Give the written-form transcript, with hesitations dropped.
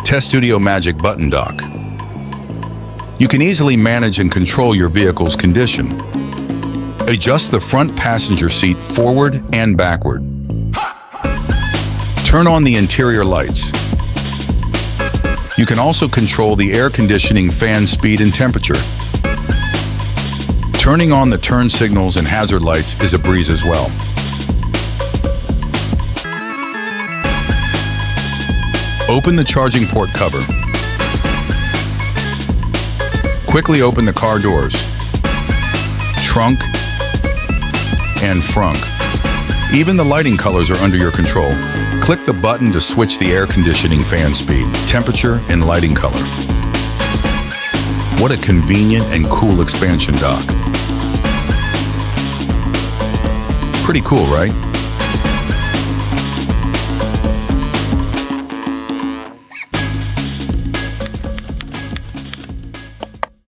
TesStudio Magic Button Dock. You can easily manage and control your vehicle's condition. Adjust the front passenger seat forward and backward. Turn on the interior lights. You can also control the air conditioning fan speed and temperature. Turning on the turn signals and hazard lights is a breeze as well. Open the charging port cover. Quickly open the car doors, trunk, and frunk. Even the lighting colors are under your control. Click the button to switch the air conditioning fan speed, temperature, and lighting color. What a convenient and cool expansion dock. Pretty cool, right?